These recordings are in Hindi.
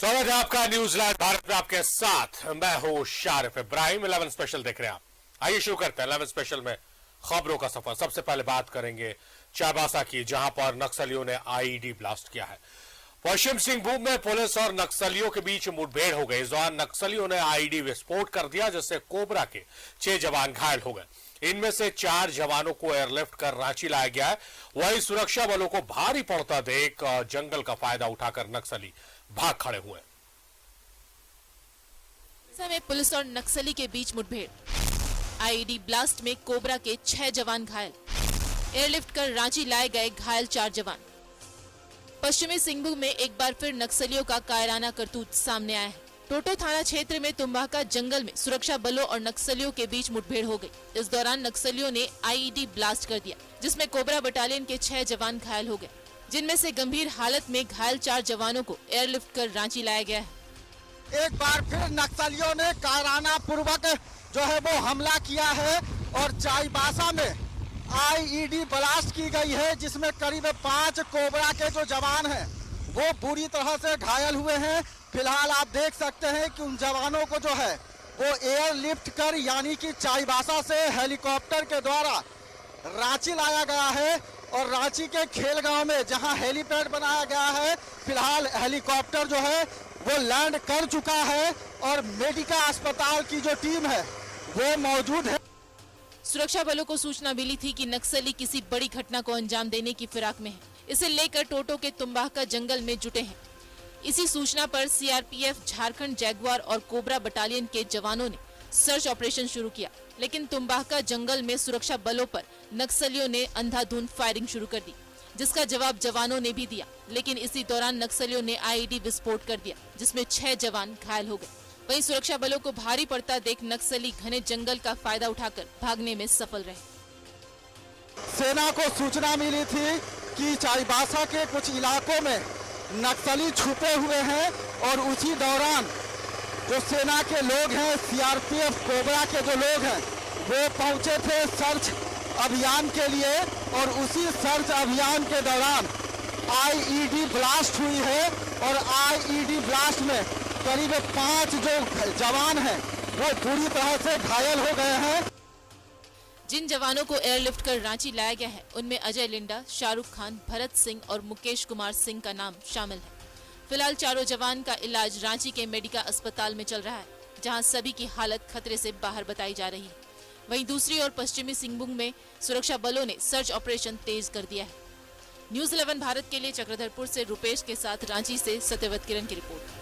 स्वागत है आपका न्यूज लाइव भारत में आपके साथ। मैं हूं शारिफ इब्राहिम। 11 स्पेशल देख रहे हैं आप। आइए शुरू करते हैं 11 स्पेशल में खबरों का सफर। सबसे पहले बात करेंगे चाईबासा की, जहां पर नक्सलियों ने आईईडी ब्लास्ट किया है। पश्चिम सिंहभूम में पुलिस और नक्सलियों के बीच मुठभेड़ हो गई। इस दौरान नक्सलियों ने आईईडी विस्फोट कर दिया, जिससे कोबरा के 6 जवान घायल हो गए। इनमें से 4 जवानों को एयरलिफ्ट कर रांची लाया गया है। वहीं सुरक्षा बलों को भारी पड़ता देख जंगल का फायदा उठाकर नक्सली भाग खड़े हुए। में पुलिस और नक्सली के बीच मुठभेड़, आईईडी ब्लास्ट में कोबरा के 6 जवान घायल, एयरलिफ्ट कर रांची लाए गए घायल 4 जवान। पश्चिमी सिंहभूम में एक बार फिर नक्सलियों का कायराना करतूत सामने आया है। टोटो थाना क्षेत्र में तुम्बाका जंगल में सुरक्षा बलों और नक्सलियों के बीच मुठभेड़ हो गई। इस दौरान नक्सलियों ने आईईडी ब्लास्ट कर दिया, जिसमें कोबरा बटालियन के 6 जवान घायल हो गए, जिनमें से गंभीर हालत में घायल 4 जवानों को एयरलिफ्ट कर रांची लाया गया है। एक बार फिर नक्सलियों ने कायराना पूर्वक जो है वो हमला किया है और चाईबासा में आईईडी ब्लास्ट की गई है, जिसमें करीब 5 कोबरा के जो जवान हैं वो बुरी तरह से घायल हुए हैं। फिलहाल आप देख सकते हैं कि उन जवानों को जो है वो एयरलिफ्ट कर यानी कि चाईबासा से हेलीकॉप्टर के द्वारा रांची लाया गया है और रांची के खेलगांव में जहां हेलीपैड बनाया गया है, फिलहाल हेलीकॉप्टर जो है वो लैंड कर चुका है और मेडिका अस्पताल की जो टीम है वो मौजूद है। सुरक्षा बलों को सूचना मिली थी कि नक्सली किसी बड़ी घटना को अंजाम देने की फिराक में है। इसे लेकर टोटो के तुम्बाका जंगल में जुटे हैं। इसी सूचना पर सीआरपीएफ, झारखंड जैगुआर और कोबरा बटालियन के जवानों ने सर्च ऑपरेशन शुरू किया, लेकिन तुम्बाका जंगल में सुरक्षा बलों पर नक्सलियों ने अंधाधुंध फायरिंग शुरू कर दी, जिसका जवाब जवानों ने भी दिया। लेकिन इसी दौरान नक्सलियों ने आईईडी विस्फोट कर दिया, जिसमें 6 जवान घायल हो गए। वहीं सुरक्षा बलों को भारी पड़ता देख नक्सली घने जंगल का फायदा उठाकर भागने में सफल रहे। सेना को सूचना मिली थी कि चाईबासा के कुछ इलाकों में नक्सली छुपे हुए हैं और उसी दौरान जो सेना के लोग हैं, सीआरपीएफ कोबरा के जो लोग हैं, वो पहुंचे थे सर्च अभियान के लिए और उसी सर्च अभियान के दौरान आईईडी ब्लास्ट हुई है और आईईडी ब्लास्ट में करीब 5 जो जवान हैं वो पूरी तरह से घायल हो गए हैं। जिन जवानों को एयरलिफ्ट कर रांची लाया गया है, उनमें अजय लिंडा, शाहरुख खान, भरत सिंह और मुकेश कुमार सिंह का नाम शामिल है। फिलहाल चारों जवान का इलाज रांची के मेडिका अस्पताल में चल रहा है, जहां सभी की हालत खतरे से बाहर बताई जा रही है। वहीं दूसरी ओर पश्चिमी सिंहभूम में सुरक्षा बलों ने सर्च ऑपरेशन तेज कर दिया है। न्यूज 11 भारत के लिए चक्रधरपुर से रुपेश के साथ रांची से सत्यव्रत किरण की रिपोर्ट।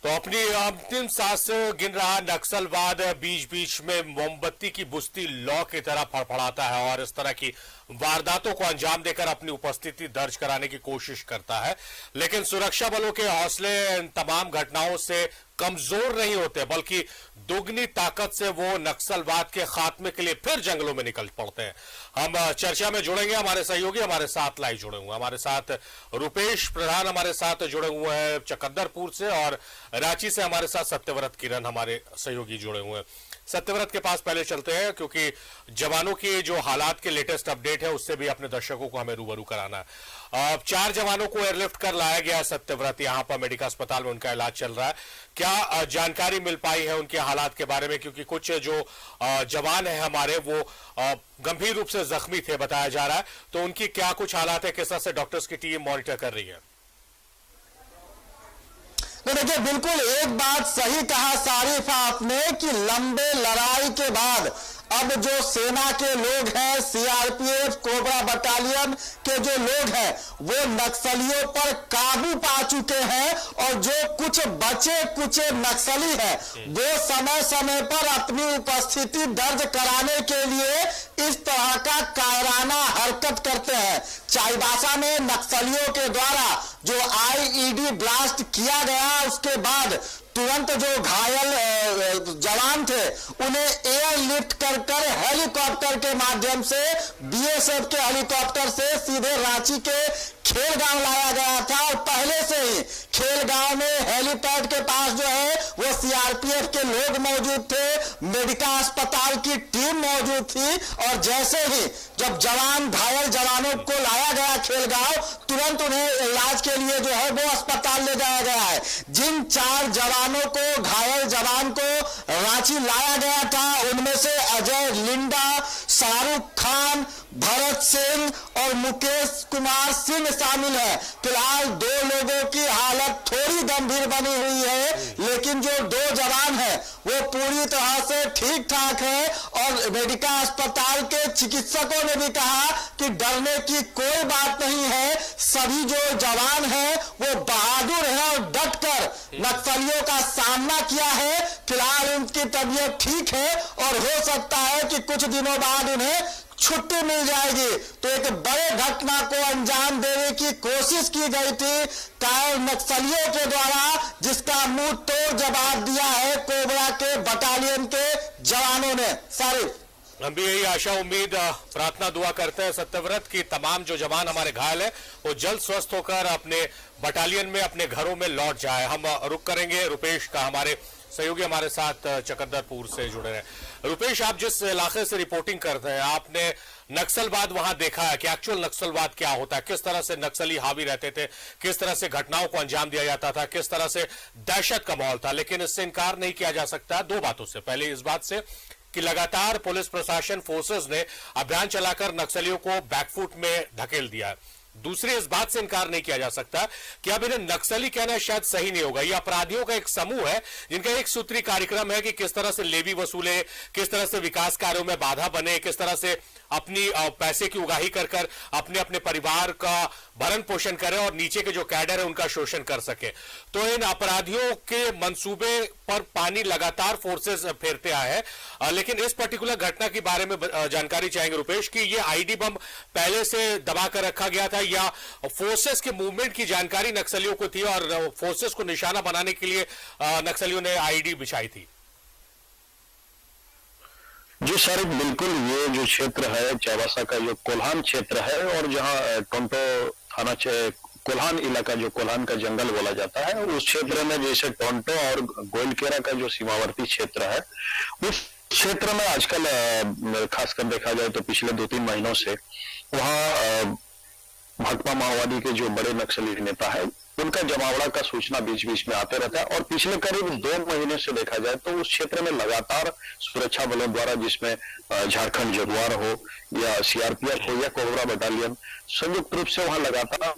तो अपनी अंतिम सांस गिन रहा नक्सलवाद बीच बीच में मोमबत्ती की बुझती लौ की तरह फड़फड़ाता है और इस तरह की वारदातों को अंजाम देकर अपनी उपस्थिति दर्ज कराने की कोशिश करता है। लेकिन सुरक्षा बलों के हौसले इन तमाम घटनाओं से कमजोर नहीं होते, बल्कि दोगुनी ताकत से वो नक्सलवाद के खात्मे के लिए फिर जंगलों में निकल पड़ते हैं। हम चर्चा में जुड़ेंगे, हमारे सहयोगी हमारे साथ लाइव जुड़े हुए हैं। हमारे साथ रुपेश प्रधान हमारे साथ जुड़े हुए हैं चकंदरपुर से और रांची से हमारे साथ सत्यव्रत किरण हमारे सहयोगी जुड़े हुए हैं। सत्यव्रत के पास पहले चलते हैं, क्योंकि जवानों की जो हालात के लेटेस्ट अपडेट है उससे भी अपने दर्शकों को हमें रूबरू कराना है। 4 जवानों को एयरलिफ्ट कर लाया गया है सत्यव्रत, यहां पर मेडिका अस्पताल में उनका इलाज चल रहा है। क्या जानकारी मिल पाई है उनके हालात के बारे में, क्योंकि कुछ जो जवान है हमारे वो गंभीर रूप से जख्मी थे बताया जा रहा है, तो उनकी क्या कुछ हालात है, किस तरह से डॉक्टर्स की टीम मॉनिटर कर रही है? तो देखिए, बिल्कुल एक बात सही कहा सारिफ आपने कि लंबे लड़ाई के बाद अब जो सेना के लोग हैं, सीआरपीएफ कोबरा बटालियन के जो लोग हैं, वो नक्सलियों पर काबू पा चुके हैं और जो कुछ बचे कुचे नक्सली हैं वो समय समय पर अपनी उपस्थिति दर्ज कराने के लिए इस तरह का कायराना हरकत करते हैं। चाईबासा में नक्सलियों के द्वारा जो आईईडी ब्लास्ट किया गया, उसके बाद तुरंत जो घायल जवान थे उन्हें एयरलिफ्ट कर हेलीकॉप्टर के माध्यम से बीएसएफ के हेलीकॉप्टर से सीधे रांची के खेलगांव लाया गया था और पहले से ही खेलगांव में हेलीपैड के पास जो है वो सीआरपीएफ के लोग मौजूद थे, मेडिका अस्पताल की टीम मौजूद थी और जैसे ही जब जवान घायल जवानों को लाया गया खेलगांव, तुरंत उन्हें इलाज के लिए जो है वो अस्पताल ले जाया जिन 4 जवानों को, घायल जवान को रांची लाया गया था, उनमें से अजय लिंडा, शाहरुख खान, भरत सिंह और मुकेश कुमार सिंह शामिल है। फिलहाल 2 लोगों की हालत थोड़ी गंभीर बनी हुई है, लेकिन जो 2 जवान हैं वो पूरी तरह से ठीक ठाक है और मेडिका अस्पताल के चिकित्सकों ने भी कहा कि डरने की कोई बात नहीं है। सभी जो जवान हैं वो बहादुर हैं और डटकर नक्सलियों का सामना किया है। फिलहाल उनकी तबीयत ठीक है और हो सकता है कि कुछ दिनों बाद उन्हें छुट्टी मिल जाएगी। तो एक बड़े घटना को अंजाम देने की कोशिश की गई थी कायर नक्सलियों के द्वारा, जिसका मुंह तोड़ जवाब दिया है कोबरा के बटालियन के जवानों ने। सारी हम भी यही आशा, उम्मीद, प्रार्थना, दुआ करते हैं सत्यव्रत की तमाम जो जवान हमारे घायल हैं वो जल्द स्वस्थ होकर अपने बटालियन में, अपने घरों में लौट जाए। हम रुक करेंगे रुपेश का, हमारे सहयोगी हमारे साथ चकंदरपुर से जुड़े रहे। रुपेश, आप जिस इलाके से रिपोर्टिंग करते हैं, आपने नक्सलवाद वहां देखा है कि एक्चुअल नक्सलवाद क्या होता है, किस तरह से नक्सली हावी रहते थे, किस तरह से घटनाओं को अंजाम दिया जाता था, किस तरह से दहशत का माहौल था। लेकिन इससे इनकार नहीं किया जा सकता 2 बातों से। पहले इस बात से कि लगातार पुलिस प्रशासन, फोर्सेस ने अभियान चलाकर नक्सलियों को बैकफुट में धकेल दिया है। दूसरी इस बात से इनकार नहीं किया जा सकता कि अब इन्हें नक्सली कहना शायद सही नहीं होगा। ये अपराधियों का एक समूह है जिनका एक सूत्री कार्यक्रम है कि किस तरह से लेवी वसूले, किस तरह से विकास कार्यों में बाधा बने, किस तरह से अपनी पैसे की उगाही कर अपने अपने परिवार का भरण पोषण करें और नीचे के जो कैडर है उनका शोषण कर सके। तो इन अपराधियों के मंसूबे पर पानी लगातार फोर्सेस फेरते आए हैं। लेकिन इस पर्टिकुलर घटना के बारे में जानकारी चाहेंगे रुपेश कि ये आईडी बम पहले से दबा कर रखा गया था या फोर्सेस के मूवमेंट की जानकारी नक्सलियों को थी और फोर्सेस को निशाना बनाने के लिए नक्सलियों ने आईडी बिछाई थी? जी सर, बिल्कुल। ये जो क्षेत्र है चाईबासा का, जो कोल्हान क्षेत्र है और जहाँ टोंटो थाना कोल्हान इलाका, जो कोल्हान का जंगल बोला जाता है, उस क्षेत्र में जैसे टोंटो और गोइलकेरा का जो सीमावर्ती क्षेत्र है, उस क्षेत्र में आजकल खासकर देखा जाए तो पिछले 2-3 महीनों से वहाँ भाकपा माओवादी के जो बड़े नक्सली नेता है उनका जमावड़ा का सूचना बीच बीच में आते रहता है। और पिछले करीब 2 महीने से देखा जाए तो उस क्षेत्र में लगातार सुरक्षा बलों द्वारा, जिसमें झारखंड जगुआर हो या सीआरपीएफ हो या कोबरा बटालियन, संयुक्त रूप से वहां लगातार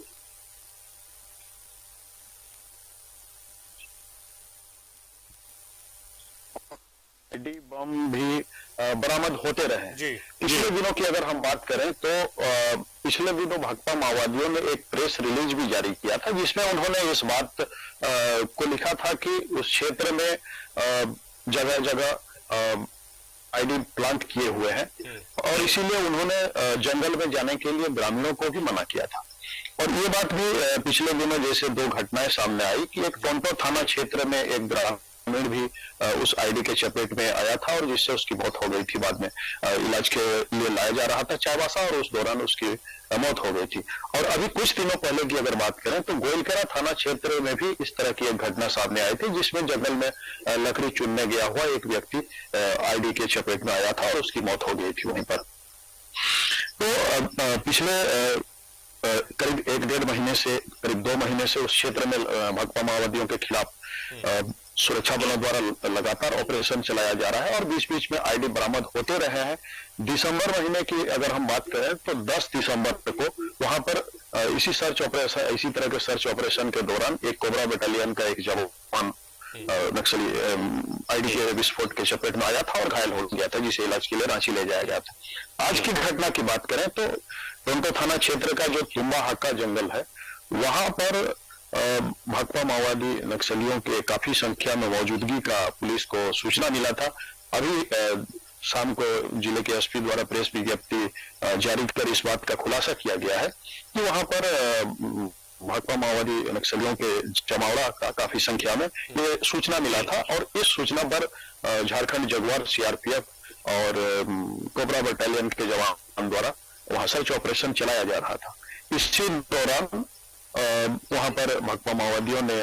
आईडी बम भी बरामद होते रहे। पिछले दिनों की अगर हम बात करें तो पिछले दिनों भाकपा माओवादियों ने एक प्रेस रिलीज भी जारी किया था, जिसमें उन्होंने इस बात को लिखा था कि उस क्षेत्र में जगह जगह आईडी प्लांट किए हुए हैं और इसीलिए उन्होंने जंगल में जाने के लिए ग्रामीणों को भी मना किया था। और ये बात भी पिछले दिनों जैसे 2 घटनाएं सामने आई कि एक टोंटो थाना क्षेत्र में एक ग्रामीण भी उस आईडी के चपेट में आया था और जिससे उसकी मौत हो गई थी। बाद में इलाज के लिए लाया जा रहा था चाईबासा और उस दौरान उसकी मौत हो गई थी। और अभी कुछ दिनों पहले की अगर बात करें तो गोइलकेरा थाना क्षेत्र में भी इस तरह की एक घटना सामने आई थी, जिसमें जंगल में लकड़ी चुनने गया हुआ एक व्यक्ति आईडी के चपेट में आया था और उसकी मौत हो गई थी वहीं पर। तो पिछले करीब 1-1.5 महीने से करीब 2 महीने से उस क्षेत्र में भाकपा माओवादियों के खिलाफ सुरक्षा बलों द्वारा लगातार ऑपरेशन चलाया जा रहा है और बीच बीच में आईडी बरामद होते रहे हैं। दिसंबर महीने की अगर हम बात करें तो 10 दिसंबर को वहां पर इसी तरह के सर्च ऑपरेशन के दौरान एक कोबरा बटालियन का एक जवान नक्सली आईडी के विस्फोट के चपेट में आया था और घायल हो गया था, जिसे इलाज के लिए रांची ले जाया गया था। आज की घटना की बात करें तो टोंटो थाना क्षेत्र का जो तुम्बा हाका जंगल है, वहां पर भाकपा माओवादी नक्सलियों के काफी संख्या में मौजूदगी का पुलिस को सूचना मिला था। अभी शाम को जिले के एसपी द्वारा प्रेस विज्ञप्ति जारी कर इस बात का खुलासा किया गया है कि वहां पर भाकपा माओवादी नक्सलियों के जमावड़ा का काफी संख्या में ये सूचना मिला था और इस सूचना पर झारखंड जगुआर, सीआरपीएफ और कोबरा बटालियन के जवान द्वारा वहां सर्च ऑपरेशन चलाया जा रहा था। इसी दौरान वहां पर भाकपा माओवादियों ने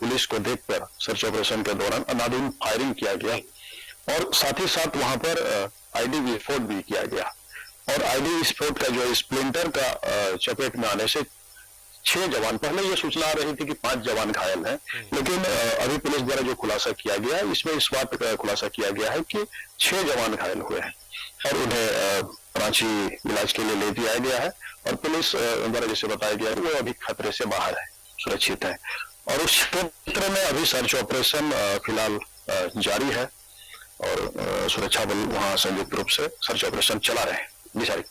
पुलिस को देखकर सर्च ऑपरेशन के दौरान अंधाधुंध फायरिंग किया गया और साथ ही साथ वहां पर आईडी विस्फोट भी किया गया। और आईडी विस्फोट का जो स्प्लिंटर का चपेट में आने से 6 जवान, पहले ये सूचना आ रही थी कि 5 जवान घायल हैं, लेकिन अभी पुलिस द्वारा जो खुलासा किया गया है, इसमें इस बात का खुलासा किया गया है कि 6 जवान घायल हुए हैं और उन्हें रांची इलाज के लिए ले दिया गया है और पुलिस द्वारा जैसे बताया गया है वो अभी खतरे से बाहर है, सुरक्षित है। और उस क्षेत्र में अभी सर्च ऑपरेशन फिलहाल जारी है और सुरक्षा बल वहां संयुक्त रूप से सर्च ऑपरेशन चला रहे हैं। जी सारी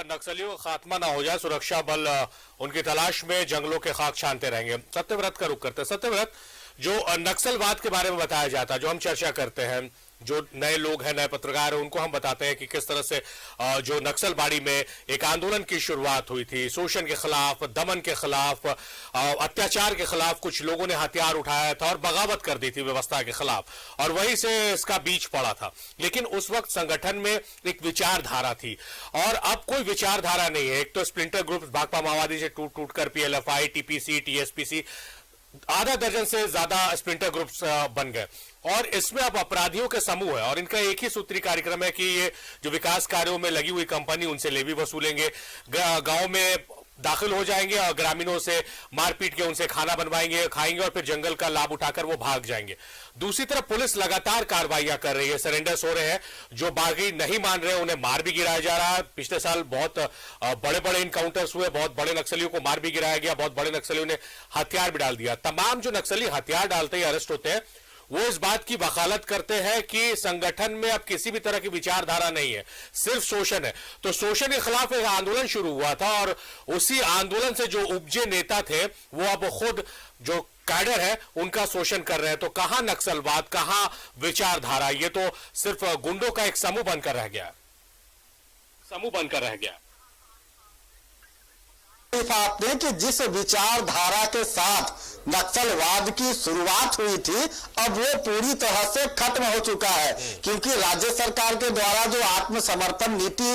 नक्सलियों का खात्मा ना हो जाए, सुरक्षा बल उनकी तलाश में जंगलों के खाक छानते रहेंगे। सत्यव्रत का रुख करते हैं। सत्यव्रत, जो नक्सलवाद के बारे में बताया जाता है, जो हम चर्चा करते हैं, जो नए लोग हैं, नए पत्रकार हैं, उनको हम बताते हैं कि किस तरह से जो नक्सलबाड़ी में एक आंदोलन की शुरुआत हुई थी, शोषण के खिलाफ, दमन के खिलाफ, अत्याचार के खिलाफ कुछ लोगों ने हथियार उठाया था और बगावत कर दी थी व्यवस्था के खिलाफ और वहीं से इसका बीज पड़ा था। लेकिन उस वक्त संगठन में एक विचारधारा थी और अब कोई विचारधारा नहीं है। एक तो स्प्लिंटर ग्रुप भाकपा माओवादी से टूट टूट कर PLFI, TPC, TSPC, आधा दर्जन से ज्यादा स्प्लिंटर ग्रुप्स बन गए और इसमें अब अपराधियों के समूह है और इनका एक ही सूत्री कार्यक्रम है कि ये जो विकास कार्यों में लगी हुई कंपनी, उनसे लेवी वसूलेंगे, गांव में दाखिल हो जाएंगे और ग्रामीणों से मारपीट के उनसे खाना बनवाएंगे, खाएंगे और फिर जंगल का लाभ उठाकर वो भाग जाएंगे। दूसरी तरफ पुलिस लगातार कार्रवाइयां कर रही है, सरेंडर्स हो रहे हैं, जो बागी नहीं मान रहे उन्हें मार भी गिराया जा रहा है। पिछले साल बहुत बड़े बड़े इनकाउंटर्स हुए, बहुत बड़े नक्सलियों को मार भी गिराया गया, बहुत बड़े नक्सलियों ने हथियार भी डाल दिया। तमाम जो नक्सली हथियार डालते ही अरेस्ट होते हैं वो इस बात की वकालत करते हैं कि संगठन में अब किसी भी तरह की विचारधारा नहीं है, सिर्फ शोषण है। तो शोषण के खिलाफ एक आंदोलन शुरू हुआ था और उसी आंदोलन से जो उपजे नेता थे वो अब खुद जो कैडर है उनका शोषण कर रहे हैं। तो कहां नक्सलवाद, कहां विचारधारा, ये तो सिर्फ गुंडों का एक समूह बनकर रह गया। आपने कि जिस विचारधारा के साथ नक्सलवाद की शुरुआत हुई थी अब वो पूरी तरह से खत्म हो चुका है, क्योंकि राज्य सरकार के द्वारा जो आत्मसमर्पण नीति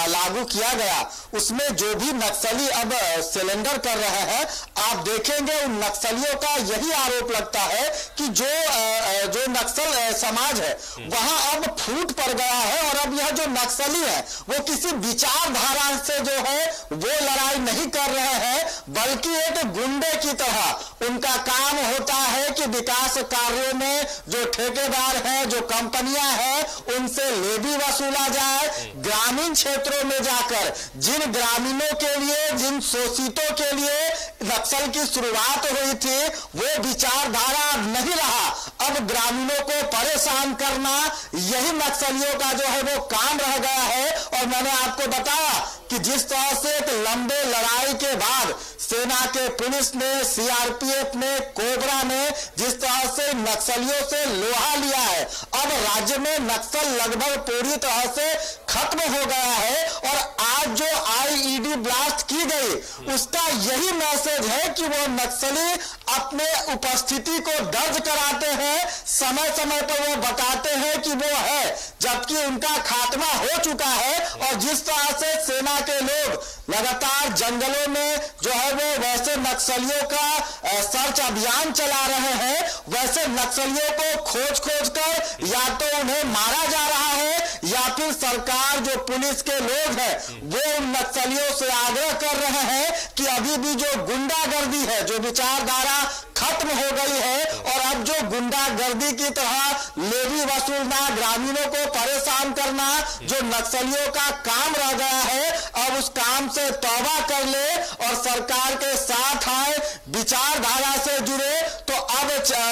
लागू किया गया उसमें जो भी नक्सली अब सिलेंडर कर रहे हैं, आप देखेंगे उन नक्सलियों का यही आरोप लगता है कि जो नक्सल समाज है वहां अब फूट पड़ गया है और अब यह जो नक्सली है वो किसी विचारधारा से जो है वो लड़ाई नहीं कर रहे हैं, बल्कि एक गुंडे की तरह उनका काम होता है कि विकास कार्यों में जो ठेकेदार हैं, जो कंपनियां हैं, उनसे लेवी वसूला जाए। ग्रामीण क्षेत्रों में जाकर जिन ग्रामीणों के लिए, जिन शोषितों के लिए नक्सल की शुरुआत हुई थी वो विचारधारा नहीं रहा। अब ग्रामीणों को परेशान करना यही नक्सलियों का जो है वो काम रह गया है। और मैंने आपको बताया कि जिस तरह से एक लंबे लड़ाई के बाद सेना के, पुलिस ने, CRPF ने, कोबरा ने जिस तरह से नक्सलियों से लोहा लिया है, अब राज्य में नक्सल लगभग पूरी तरह से खत्म हो गया है। और आज जो IED ब्लास्ट की गई उसका यही मैसेज है कि वो नक्सली अपने उपस्थिति को दर्ज कराते हैं, समय समय पर वो बताते हैं कि वो है, जबकि उनका खात्मा हो चुका है। और जिस तरह से सेना के लोग लगातार जंगलों में जो है वो वैसे नक्सलियों का सर्च अभियान चला रहे हैं, वैसे नक्सलियों को खोज कर या तो उन्हें मारा जा रहा है या फिर सरकार, जो पुलिस के लोग हैं वो उन नक्सलियों से आग्रह कर रहे हैं कि अभी भी जो गुंडागर्दी है, जो विचारधारा खत्म हो गई है और अब जो गुंडागर्दी की तरह लेवी वसूलना, ग्रामीणों को परेशान करना जो नक्सलियों का काम रह गया है, अब उस काम से तौबा कर ले और सरकार के साथ आए, विचारधारा से जुड़े। तो अब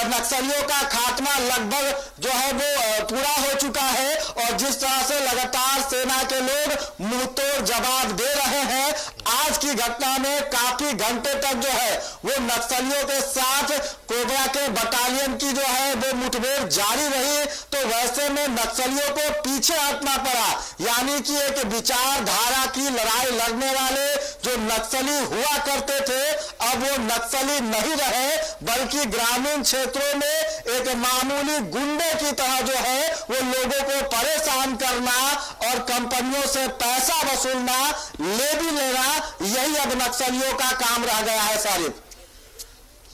नक्सलियों का खात्मा लगभग जो है वो पूरा हो चुका है। और जिस तरह से लगातार सेना के लोग मुंहतोड़ जवाब दे रहे हैं, आज की घटना में काफी घंटे तक जो है वो नक्सलियों के साथ कोबरा के बटालियन की जो है वो मुठभेड़ जारी रही। तो वैसे में नक्सलियों को पीछे हटना पड़ा, यानी कि एक विचारधारा की लड़ाई लड़ने वाले जो नक्सली हुआ करते थे अब वो नक्सली नहीं रहे, बल्कि ग्रामीण क्षेत्रों में एक मामूली गुंडे की तरह जो है वो लोगों को परेशान करना और कंपनियों से पैसा वसूलना, लेवी लेना, यही अब नक्सलियों का काम रह गया है। सारिफ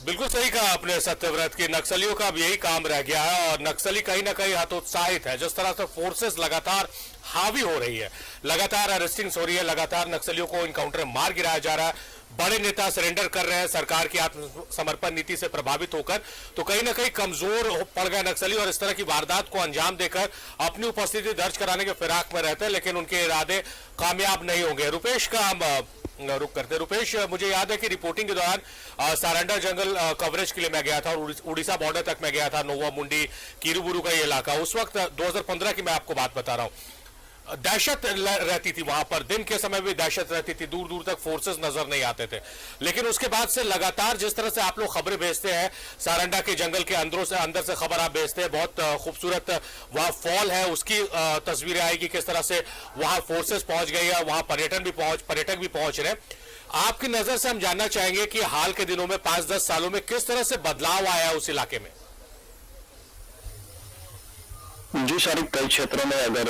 बिल्कुल सही कहा आपने सत्यव्रत की नक्सलियों का अब यही काम रह गया है और नक्सली कहीं ना कहीं हतोत्साहित है। जिस तरह से फोर्सेस लगातार हावी हो रही है, लगातार अरेस्टिंग्स हो रही है, लगातार नक्सलियों को इनकाउंटर मार गिराया जा रहा है, बड़े नेता सरेंडर कर रहे हैं सरकार की आत्मसमर्पण नीति से प्रभावित होकर, तो कहीं ना कहीं कमजोर पड़ गए नक्सली और इस तरह की वारदात को अंजाम देकर अपनी उपस्थिति दर्ज कराने के फिराक में रहते हैं, लेकिन उनके इरादे कामयाब नहीं होंगे। रुपेश का हम रुक करते। रुपेश, मुझे याद है कि रिपोर्टिंग के दौरान सारंडा जंगल कवरेज के लिए मैं गया था और उड़ीसा बॉर्डर तक मैं गया था, नोवा मुंडी किरुबुरु का ये इलाका। उस वक्त 2015 की मैं आपको बात बता रहा हूं, दहशत रहती थी वहां पर, दिन के समय भी दहशत रहती थी, दूर दूर तक फोर्सेस नजर नहीं आते थे। लेकिन उसके बाद से लगातार जिस तरह से आप लोग खबरें भेजते हैं, सारंडा के जंगल के अंदर से खबर आप भेजते हैं, बहुत खूबसूरत वहां फॉल है, उसकी तस्वीरें आएगी, किस तरह से वहां फोर्सेस पहुंच गई है, वहां पर्यटक भी पहुंच रहे हैं। आपकी नजर से हम जानना चाहेंगे कि हाल के दिनों में 5-10 सालों में किस तरह से बदलाव आया है उस इलाके में। जी शारिक, कई क्षेत्रों में अगर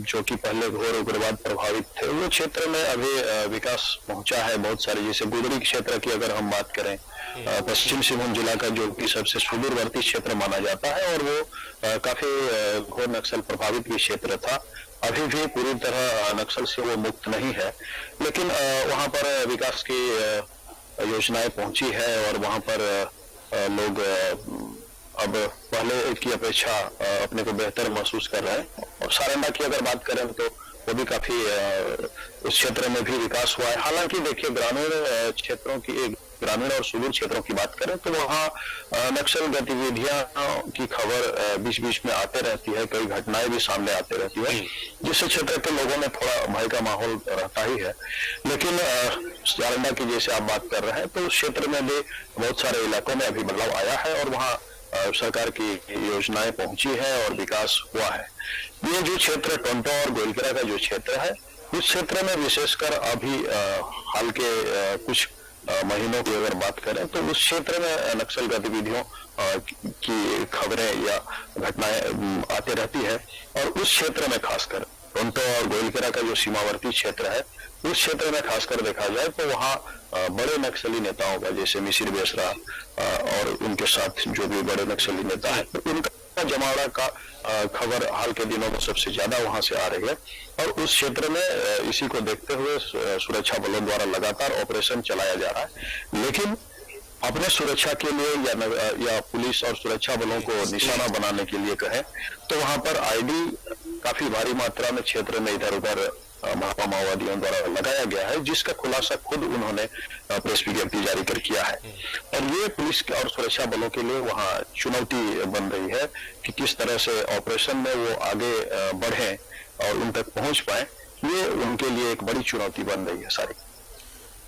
जो कि पहले घोर उग्रवाद प्रभावित थे, वो क्षेत्र में अभी विकास पहुंचा है बहुत सारे। जैसे गुदड़ी क्षेत्र की अगर हम बात करें, पश्चिम सिंहभूम जिला का जो कि सबसे सुदूरवर्ती क्षेत्र माना जाता है और वो काफी घोर नक्सल प्रभावित भी क्षेत्र था। अभी भी पूरी तरह नक्सल से वो मुक्त नहीं है, लेकिन वहां पर विकास की योजनाएं पहुंची है और वहां पर लोग अब पहले की अपेक्षा अपने को बेहतर महसूस कर रहे हैं। और सारंडा की अगर बात करें तो वो भी काफी उस क्षेत्र में भी विकास हुआ है। हालांकि देखिए, ग्रामीण क्षेत्रों की, ग्रामीण और सुदूर क्षेत्रों की बात करें तो वहाँ नक्सल गतिविधियां की खबर बीच बीच में आते रहती है, कई घटनाएं भी सामने आते रहती है, जिससे क्षेत्र के लोगों में थोड़ा भय का माहौल रहता ही है। लेकिन सारंडा की जैसे आप बात कर रहे हैं, तो उस क्षेत्र में भी बहुत सारे इलाकों में अभी बदलाव आया है और वहाँ सरकार की योजनाएं पहुंची है और विकास हुआ है। ये जो क्षेत्र टोंटो और गोइलकेरा का जो क्षेत्र है, उस क्षेत्र में विशेषकर अभी हाल के कुछ महीनों की अगर बात करें तो उस क्षेत्र में नक्सल गतिविधियों की खबरें या घटनाएं आती रहती है। और उस क्षेत्र में खासकर टोंटो और गोइलकेरा का जो सीमावर्ती क्षेत्र है, उस क्षेत्र में खासकर देखा जाए तो वहाँ बड़े नक्सली नेताओं का, जैसे मिसिर बेसरा और उनके साथ जो भी बड़े नक्सली नेता है, उनका जमावड़ा का खबर हाल के दिनों में सबसे ज्यादा वहां से आ रही है। और उस क्षेत्र में इसी को देखते हुए सुरक्षा बलों द्वारा लगातार ऑपरेशन चलाया जा रहा है। लेकिन अपने सुरक्षा के लिए या पुलिस और सुरक्षा बलों को निशाना बनाने के लिए कहें तो वहां पर आईडी काफी भारी मात्रा में क्षेत्र में इधर उधर भाकपा माओवादियों द्वारा लगाया गया है, जिसका खुलासा खुद उन्होंने प्रेस विज्ञप्ति जारी कर किया है। और ये पुलिस और सुरक्षा बलों के लिए वहाँ चुनौती बन रही है कि किस तरह से ऑपरेशन में वो आगे बढ़े और उन तक पहुंच पाए। ये उनके लिए एक बड़ी चुनौती बन रही है सारी।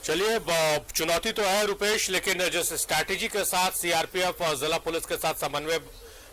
चलिए, चुनौती तो है रुपेश, लेकिन जिस स्ट्रैटेजी के साथ सीआरपीएफ और जिला पुलिस के साथ समन्वय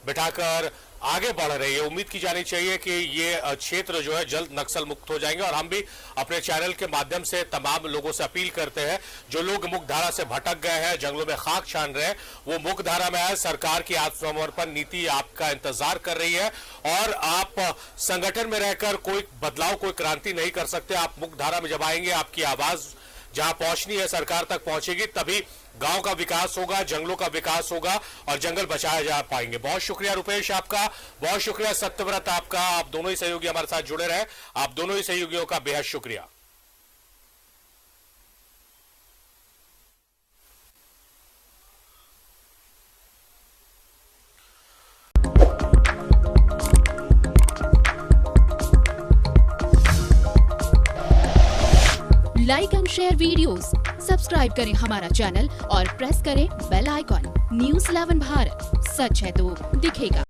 बिठाकर आगे बढ़ रही है, उम्मीद की जानी चाहिए कि ये क्षेत्र जो है जल्द नक्सल मुक्त हो जाएंगे। और हम भी अपने चैनल के माध्यम से तमाम लोगों से अपील करते हैं, जो लोग मुख्य धारा से भटक गए हैं, जंगलों में खाक छान रहे हैं, वो मुख्य धारा में आए। सरकार की आत्मसमर्पण नीति आपका इंतजार कर रही है और आप संगठन में रहकर कोई बदलाव, कोई क्रांति नहीं कर सकते। आप मुख्य धारा में जब आएंगे, आपकी आवाज जहां पहुंचनी है सरकार तक पहुंचेगी, तभी गांव का विकास होगा, जंगलों का विकास होगा और जंगल बचाए जा पाएंगे। बहुत शुक्रिया रुपेश आपका, बहुत शुक्रिया सत्यव्रत आपका। आप दोनों ही सहयोगी हमारे साथ जुड़े रहे, आप दोनों ही सहयोगियों का बेहद शुक्रिया। Like and share videos, subscribe करें हमारा चैनल और प्रेस करें बेल आइकॉन। न्यूज़ 11 भारत, सच है तो दिखेगा।